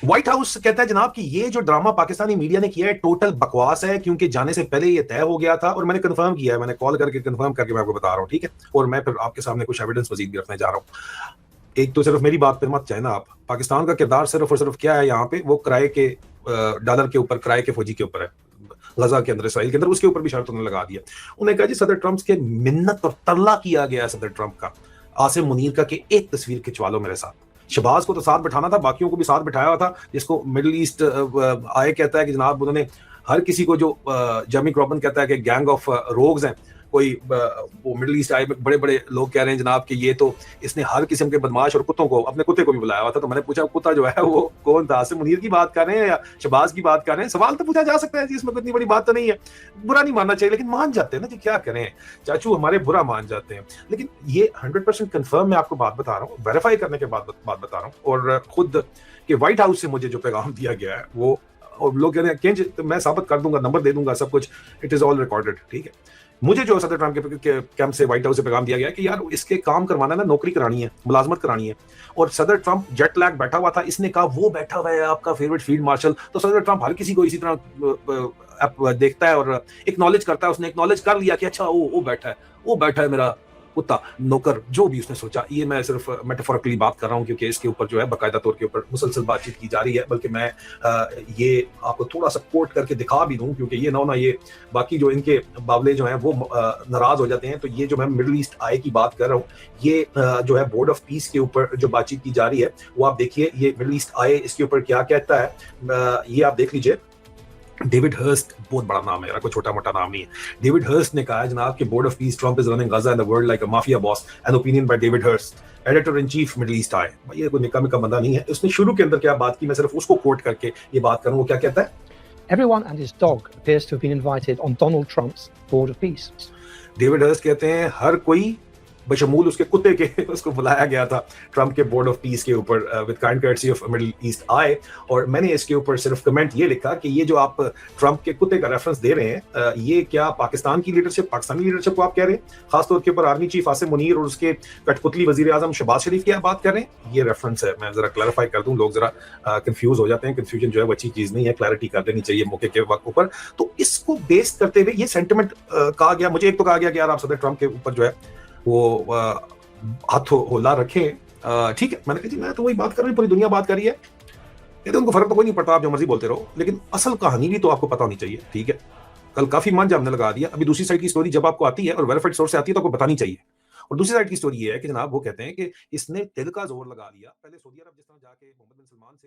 White house कहता है जनाब कि ये जो ड्रामा पाकिस्तानी मीडिया ने किया है टोटल बकवास है, क्योंकि जाने से पहले ये तय हो गया था और मैंने कंफर्म किया है, मैंने कॉल करके कंफर्म करके मैं आपको बता रहा हूं, ठीक है। और मैं फिर आपके सामने कुछ एविडेंस मजीद भी रखने जा रहा हूं। एक तो सिर्फ मेरी बात पर मत जाए ना आप, पाकिस्तान का किरदार सिर्फ और सिर्फ क्या है यहाँ पे, वो किराए के डॉलर के ऊपर, किराए के फौजी के ऊपर है, गजा के अंदर, इसराइल के अंदर, उसके ऊपर भी शर्त उन्होंने लगा दिया। उन्होंने कहा जी सदर ट्रंप के मिन्नत और तरला किया गया है सदर ट्रंप का, आसिम मुनीर का, कि एक तस्वीर खिंचवा लो मेरे साथ। शहबाज को तो साथ बैठाना था, बाकियों को भी साथ बैठाया हुआ था, जिसको मिडिल ईस्ट आए कहता है कि जनाब उन्होंने हर किसी को, जो जेमी क्रॉबन कहता है कि गैंग ऑफ रोग्स हैं, कोई वो मिडिल ईस्ट आए बड़े बड़े लोग कह रहे हैं जनाब कि ये तो इसने हर किस्म के बदमाश और कुत्तों को, अपने कुत्ते को भी बुलाया हुआ था। तो मैंने पूछा कुत्ता जो है वो कौन था, आसिम मुनीर की बात कर रहे हैं या शहबाज की बात कर रहे हैं? सवाल तो पूछा जा सकता है जी, इसमें इतनी बड़ी बात तो नहीं है। बुरा नहीं मानना चाहिए, लेकिन मान जाते हैं ना जी, क्या करें, चाचू हमारे बुरा मान जाते हैं। लेकिन ये 100% कंफर्म मैं आपको बात बता रहा हूँ, वेरीफाई करने के बाद बात बता रहा हूँ, और खुद के व्हाइट हाउस से मुझे जो पैगाम दिया गया है वो, और लोग कह रहे हैं तो मैं साबित कर दूंगा, नंबर दे दूंगा, सब कुछ, इट इज ऑल रिकॉर्डेड, ठीक है। मुझे जो सदर ट्रंप के कैंप से, व्हाइट हाउस से पैगाम दिया गया कि यार इसके काम करवाना है ना, नौकरी करानी है, मुलाजमत करानी है। और सदर ट्रंप जेट लैग बैठा हुआ था, इसने कहा वो बैठा हुआ है आपका फेवरेट फील्ड मार्शल, तो सदर ट्रंप हर किसी को इसी तरह देखता है और एक्नॉलेज करता है। उसने एक्नॉलेज कर लिया कि अच्छा वो बैठा है मेरा कुत्ता, नौकर, जो भी उसने सोचा। ये मैं सिर्फ मेटाफोरिकली बात कर रहा हूँ, क्योंकि इसके ऊपर जो है बाकायदा तौर के ऊपर मुसलसल बातचीत की जा रही है। बल्कि मैं ये आपको थोड़ा सा कोट करके दिखा भी दूं, क्योंकि ये ना होना ये बाकी जो इनके बावले जो हैं वो नाराज हो जाते हैं। तो ये जो मैं मिडिल ईस्ट आय की बात कर रहा हूँ, ये जो है बोर्ड ऑफ पीस के ऊपर जो बातचीत की जा रही है, वो आप देखिए, ये मिडिल ईस्ट आय इसके ऊपर क्या कहता है, ये आप देख लीजिए। डेविड हर्स्ट, बहुत बड़ा नाम है, कोई छोटा मोटा नाम नहीं है। डेविड हर्स्ट ने कहा है जनाब कि board of peace, Trump is running Gaza and the world like a mafia boss, an opinion by David Hearst, editor in chief Middle East Eye. ये कोई निका मिका बंदा नहीं है। उसने शुरू के अंदर क्या बात की, मैं सिर्फ उसको कोट करके ये बात करूं, वो क्या कहता है? Everyone and his dog appears to have been invited on Donald Trump's Board of Peace. David Hurst कहते हैं हर कोई बशमूल उसके कुत्ते के उसको बुलाया गया था ट्रंप के बोर्ड ऑफ पीस के ऊपर, with kind courtesy of Middle East Eye. और मैंने इसके ऊपर सिर्फ कमेंट ये लिखा कि ये जो आप ट्रंप के कुत्ते का रेफरेंस दे रहे हैं, ये क्या पाकिस्तान की लीडरशिप, पाकिस्तानी लीडरशिप को आप कह रहे हैं, खासतौर के ऊपर आर्मी चीफ आसिम मुनीर और उसके कठपुतली वजीर आजम शहबाज शरीफ की आप बात कर रहे हैं? ये रेफरेंस है, मैं जरा क्लैरिफाई कर दूं, लोग जरा कंफ्यूज हो जाते हैं। कंफ्यूजन जो है वो अच्छी चीज नहीं है, क्लैरिटी कर देनी चाहिए मौके के वक्त ऊपर। तो इसको बेस करते हुए ये सेंटिमेंट कहा गया, मुझे एक तो कहा गया कि यार आप सदर ट्रंप के ऊपर जो है वो हाथ होला रखें, ठीक है। मैंने कहा जी मैं तो वही बात कर रही हूँ, पूरी दुनिया बात कर रही है, ये तो उनको फर्क तो कोई नहीं पड़ता, आप जो मर्जी बोलते रहो, लेकिन असल कहानी भी तो आपको पता होनी चाहिए, ठीक है। कल काफी मन हमने लगा दिया, अभी दूसरी साइड की स्टोरी जब आपको आती है और वेरीफाइड सोर्स से आती है तो आपको बतानी चाहिए। और दूसरी साइड की स्टोरी ये है कि जनाब वो कहते हैं कि इसने दिल का जोर लगा लिया, पहले सऊदी अरब जिस तरह जाके मोहम्मद बिन सलमान से